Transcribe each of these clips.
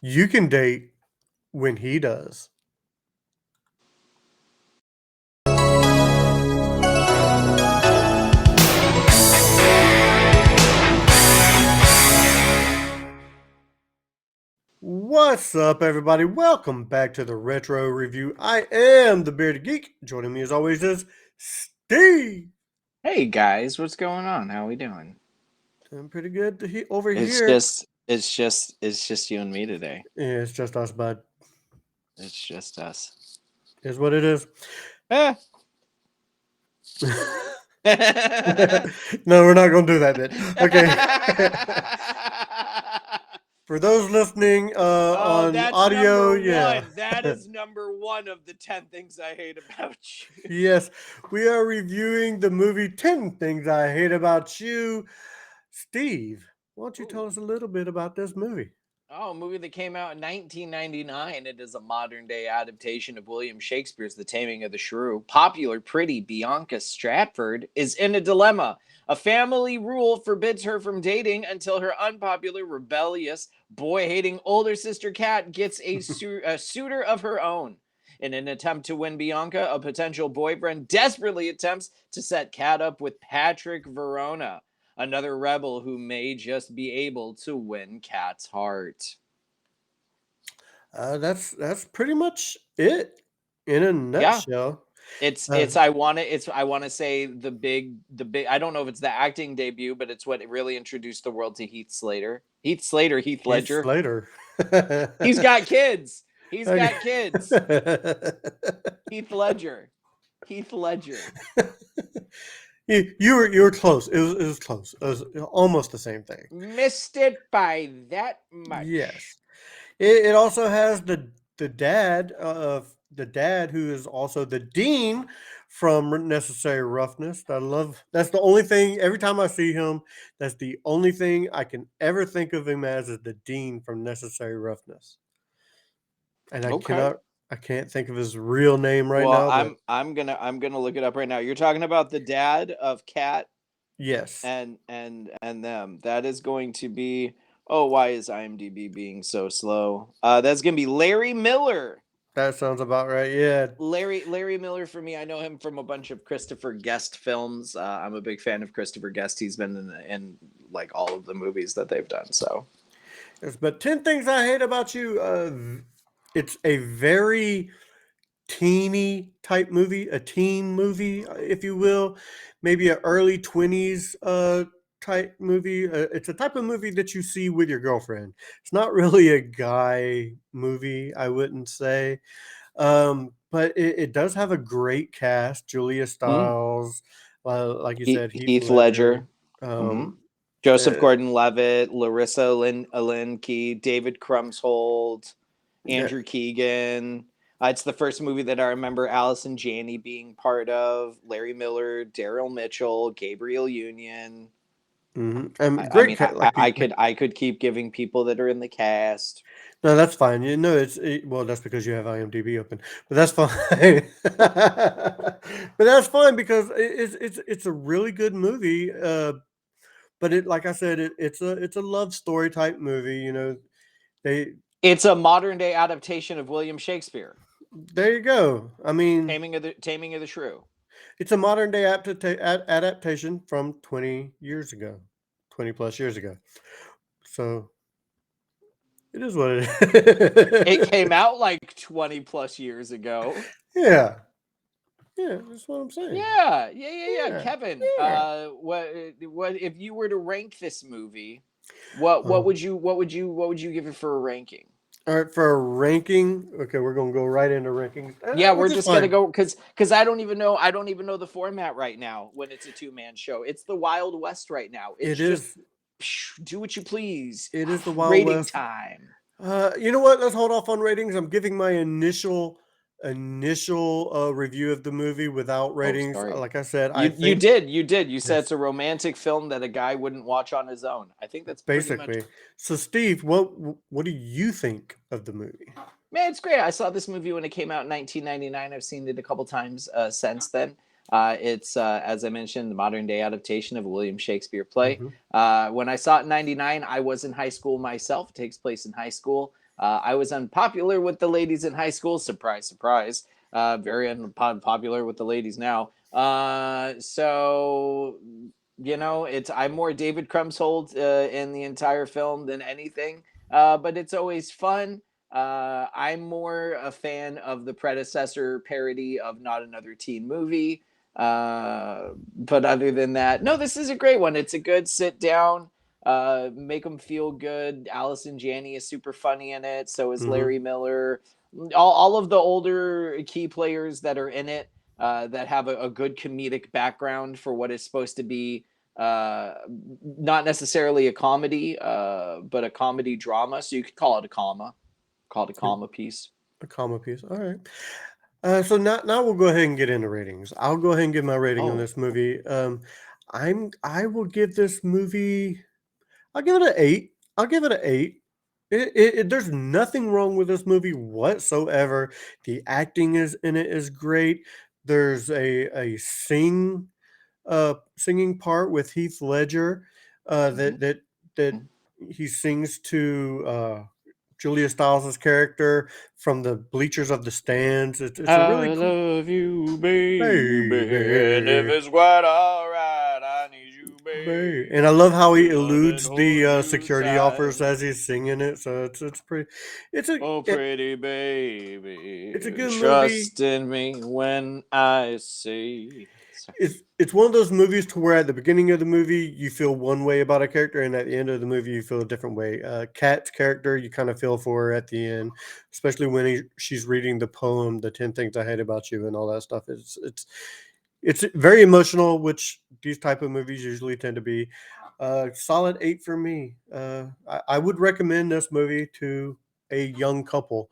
You can date when he does. What's up, everybody? Welcome back to the Retro Review. I am the Bearded Geek. Joining me as always is Steve. Hey guys, what's going on? How we doing? Doing pretty good over It's here. just it's just you and me today. Yeah, it's just us, bud. It's just us. Is what it is. Eh. No, we're not going to do that bit. Okay. For those listening Oh, on that's audio, number yeah. one. That is number one of the 10 things I hate about you. Yes, we are reviewing the movie 10 Things I Hate About You. Steve, why don't you Ooh. tell us a little bit about this movie? Oh, a movie that came out in 1999. It is a modern day adaptation of William Shakespeare's The Taming of the Shrew. Popular, pretty Bianca Stratford is in a dilemma. A family rule forbids her from dating until her unpopular, rebellious, boy hating older sister Kat gets a suitor of her own. In an attempt to win Bianca, a potential boyfriend desperately attempts to set Kat up with Patrick Verona, another rebel who may just be able to win Kat's heart. That's pretty much it in a Yeah, nutshell. it's Uh, it's I want to say the big I don't know if it's the acting debut, but it's what really introduced the world to Heath Slater. Heath Heath Ledger. Slater. He's got kids. He's Okay. got kids. Heath Ledger. Heath Ledger. You were close. It was close. It was almost the same thing. Missed it by that much. Yes. It also has the dad who is also the dean from Necessary Roughness. I love that's the only thing every time I see him, that's the only thing I can ever think of him as is the dean from Necessary Roughness. And Okay. I can't think of his real name right Well, now, but I'm gonna look it up right now. You're talking about the dad of Kat yes, and them. That is going to be. Oh, why is IMDb being so slow? That's gonna be Larry Miller. that sounds about right. Yeah. Larry Miller for me. I know him from a bunch of Christopher Guest films. I'm a big fan of Christopher Guest. He's been in like all of the movies that they've done. So Yes, but 10 Things I Hate About You, it's a very teeny type movie, a teen movie, if you will, maybe an early 20s type movie. It's a type of movie that you see with your girlfriend. It's not really a guy movie, I wouldn't say. But it does have a great cast. Julia mm. Stiles, like you He, said, Heath Heath Ledger. Ledger, hmm Um, Joseph uh, Gordon-Levitt, Larissa Alinsky, David Crumshold, yeah, Andrew Keegan. It's the first movie that I remember Allison Janney being part of. Larry Miller, Daryl Mitchell, Gabriel Union. and I great mean, cat. Like, I could keep giving people that are in the cast. no, that's fine. You know, well, that's because you have IMDb open, but that's fine. But that's fine because it's a really good movie. But like I said, it's a love story type movie. You know, they It's a modern day adaptation of William Shakespeare, there you go. I mean, Taming of the Shrew. it's a modern day adaptation from 20 years ago, 20 plus years ago. So it is what It it came out like 20 plus years ago. Yeah, yeah, that's what I'm saying. Yeah. Yeah, Kevin, yeah. what if you were to rank this movie? What Oh. would you give it for a ranking? All right, for a ranking, okay, we're gonna go right into rankings, Yeah, we're which is just gonna fine. go because I don't even know the format right now when it's a two-man show. It's the Wild West right now. It's It just is, do what you please. it is the Wild Rating West. time. You know what? Let's hold off on ratings. I'm giving my initial review of the movie without Oh, ratings. sorry. Like I said, I You think did. You did. You said yes, it's a romantic film that a guy wouldn't watch on his own. I think that's pretty much. basically. So, Steve, what do you think of the movie? Man, it's great. I saw this movie when it came out in 1999. I've seen it a couple times since then. It's, as I mentioned, the modern day adaptation of a William Shakespeare play. Hmm. When I saw it in 99, I was in high school myself. It takes place in high school. I was unpopular with the ladies in high school. Surprise, surprise. Very unpopular with the ladies now. So it's I'm more David Krumholtz in the entire film than anything. But it's always fun. I'm more a fan of the predecessor parody of Not Another Teen Movie. But other than that, no, this is a great one. It's a good sit down, make them feel good. Allison Janney is super funny in it. So is Mm-hmm. Larry Miller. All of the older key players that are in it that have a good comedic background for what is supposed to be uh, not necessarily a comedy, but a comedy drama. So you could call it a comma, call it a comma piece. A comma piece. All right. So now we'll go ahead and get into ratings. I'll go ahead and give my rating on Oh, this movie. I will give this movie. I'll give it an 8. I'll give it an 8. There's nothing wrong with this movie whatsoever. The acting is in it is great. There's a singing part with Heath Ledger uh, mm-hmm. that that that he sings to Julia Stiles' character from the bleachers of the stands. It's a really I cool love you, baby. And if baby. it's quite all right, I need you, And I love baby, how he to love and eludes the hold you security officers tight. as he's singing it. So it's pretty. It's a Oh, it, pretty it's a baby, good movie. trust in me when I say. Sorry. It's one of those movies to where at the beginning of the movie you feel one way about a character, and at the end of the movie you feel a different way. Kat's character you kind of feel for her at the end, especially when she's reading the poem, "The 10 Things I Hate About You," and all that stuff. It's very emotional, which these type of movies usually tend to be. Solid 8 for me. I would recommend this movie to a young couple.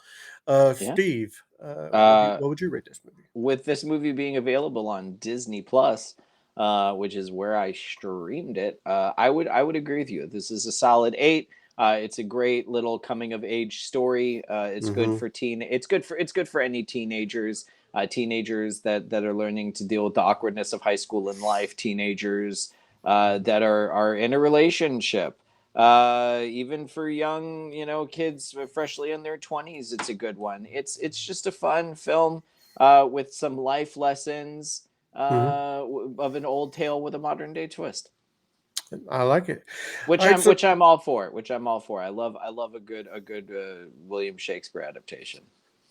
Yeah. Steve, Uh, what would you rate this movie? with this movie being available on Disney Plus, which is where I streamed it, I would agree with you. This is a solid 8. It's a great little coming of age story. It's good Mm-hmm. for teen. It's good for any teenagers. Teenagers that are learning to deal with the awkwardness of high school and life. Teenagers that are in a relationship. Even for young, kids freshly in their 20s, it's a good one. It's just a fun film with some life lessons Mm-hmm. of an old tale with a modern day twist, I like it. which All right, I'm so which I'm all for. Which I'm all for. I love a good William Shakespeare adaptation.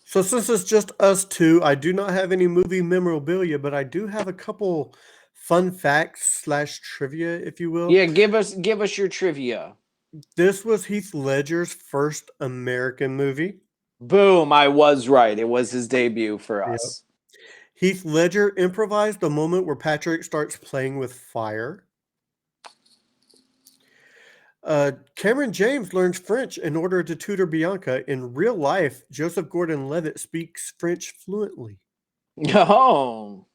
since it's just us two, I do not have any movie memorabilia, but I do have a couple fun facts slash trivia, if you will. Yeah, give us your trivia. This was Heath Ledger's first American movie. Boom! I was right. It was his debut for Yeah. us. Heath Ledger improvised the moment where Patrick starts playing with fire. Cameron James learns French in order to tutor Bianca. In real life, Joseph Gordon-Levitt speaks French fluently. Oh,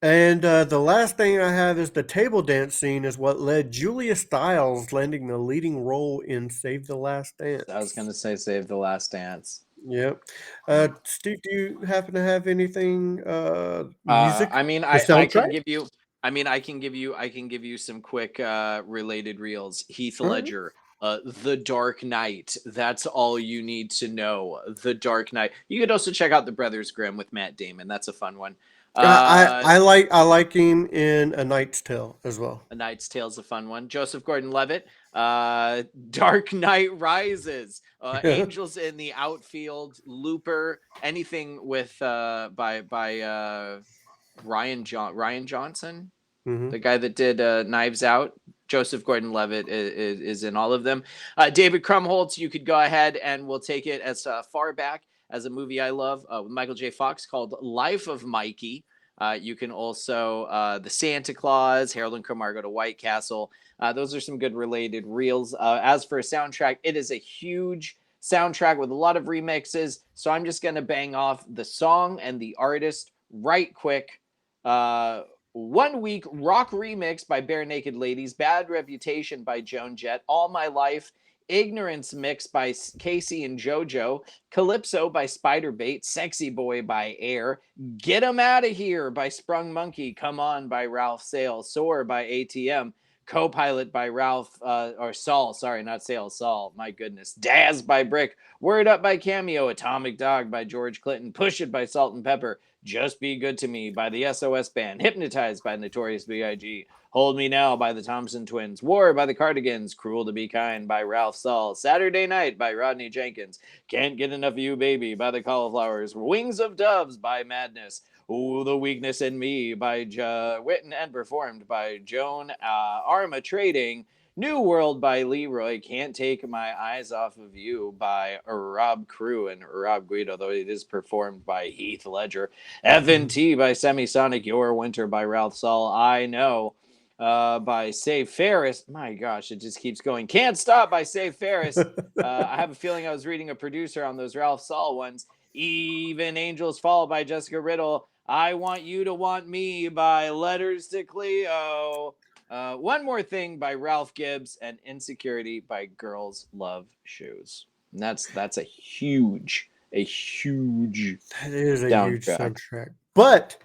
And the last thing I have is the table dance scene is what led Julia Stiles landing the leading role in Save the Last I was Dance. gonna say Save the Last Dance. Yep. Mm. Steve, do you happen to have anything music, I mean, the I soundtrack? can give you. I mean, I can give you some quick related reels. Heath All right. Ledger, The Dark Knight. That's all you need to know. The Dark Knight. You could also check out The Brothers Grimm with Matt Damon. That's a fun one. Uh, I like him in A Knight's Tale as well. A Knight's Tale is a fun one. Joseph Gordon-Levitt, Dark Knight Rises, Angels in the Outfield, Looper, anything with by Ryan Johnson, Hmm. the guy that did Knives Out. Joseph Gordon-Levitt is in all of them. David Krumholtz, you could go ahead and we'll take it as far back as a movie I love with Michael J. Fox called Life of Mikey. You can also The Santa Claus, Harold and Kumar Go to White Castle. Those are some good related reels. As for a soundtrack, it is a huge soundtrack with a lot of remixes. So I'm just going to bang off the song and the artist right quick. Uh, 1 Week rock remix by Bare Naked Ladies, Bad Reputation by Joan Jett, All My Life, Ignorance Mix by Casey and JoJo, Calypso by Spiderbait, Sexy Boy by Air, Get 'Em Out of Here by Sprung Monkey, Come On by Ralph Sale, Soar by ATM, Co-Pilot by Ralph, or Saul, sorry, not Sale, Saul, my goodness. Daz by Brick, Word Up by Cameo, Atomic Dog by George Clinton, Push It by Salt and Pepper, Just Be Good to Me by the SOS Band, Hypnotized by Notorious B.I.G., Hold Me Now by the Thompson Twins, War by the Cardigans, Cruel to Be Kind by Ralph Saul, Saturday Night by Rodney Jenkins, Can't Get Enough of You Baby by the Cauliflowers, Wings of Doves by Madness, Ooh, The Weakness in Me by written and performed by Joan Arma Trading, New World by Leroy, Can't Take My Eyes Off of You by Rob Crew and Rob Guido, though it is performed by Heath Ledger, F&T by Semisonic, Your Winter by Ralph Saul, I Know by Save Ferris. My gosh, it just keeps going. Can't Stop by Save Ferris. I have a feeling I was reading a producer on those Ralph Saul ones. Even Angels Fall by Jessica Riddle. I Want You to Want Me by Letters to Cleo. One More Thing by Ralph Gibbs, and Insecurity by Girls Love Shoes. And that's a huge That is a huge soundtrack. soundtrack. But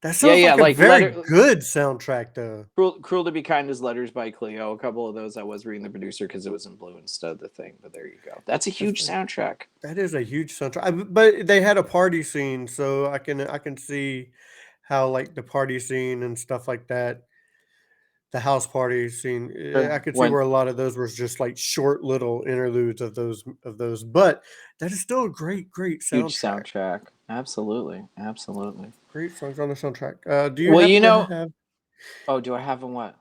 that sounds like a like very good soundtrack, though. Cruel to Be Kind is Letters by Cleo. A couple of those I was reading the producer because it was in blue instead of the thing. But there you go. That's a huge soundtrack. That is a huge soundtrack. But they had a party scene, so I can see how like the party scene and stuff like that, the house party scene. I could see where a lot of those were just like short little interludes of those. But that is still a great soundtrack. Huge soundtrack. Absolutely. Great songs on the soundtrack. Do you have? Oh, do I have what?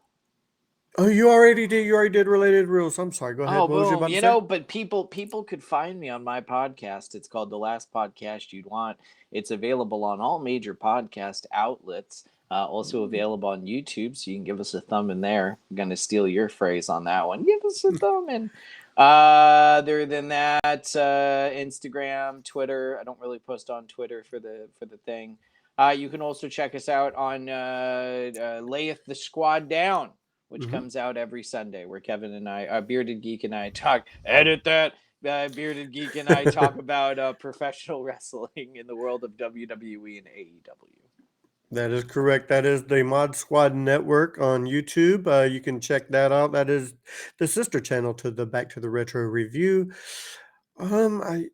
Oh, you already did. You already did related rules. I'm sorry. Go ahead. Oh, what was you about to say? But people could find me on my podcast. It's called The Last Podcast You'd Want. It's available on all major podcast outlets. Also available on YouTube, so you can give us a thumb in there. I'm gonna steal your phrase on that one. Give us a thumb in. Other than that, Instagram, Twitter. I don't really post on Twitter for the thing. You can also check us out on Layeth the Squad Down, which comes out every Sunday, where Kevin and I, Bearded Geek and I talk. Edit that. Bearded Geek and I talk about professional wrestling in the world of WWE and AEW. That is correct. That is the Mod Squad Network on YouTube. You can check that out. That is the sister channel to the Back to the Retro Review. I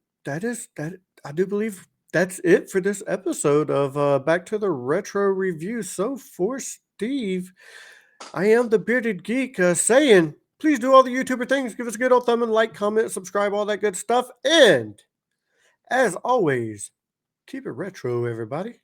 do believe that's it for this episode of Back to the Retro Review. So for Steve, I am the Bearded Geek saying, please do all the YouTuber things. Give us a good old thumb and like, comment, subscribe, all that good stuff. And as always, keep it retro, everybody.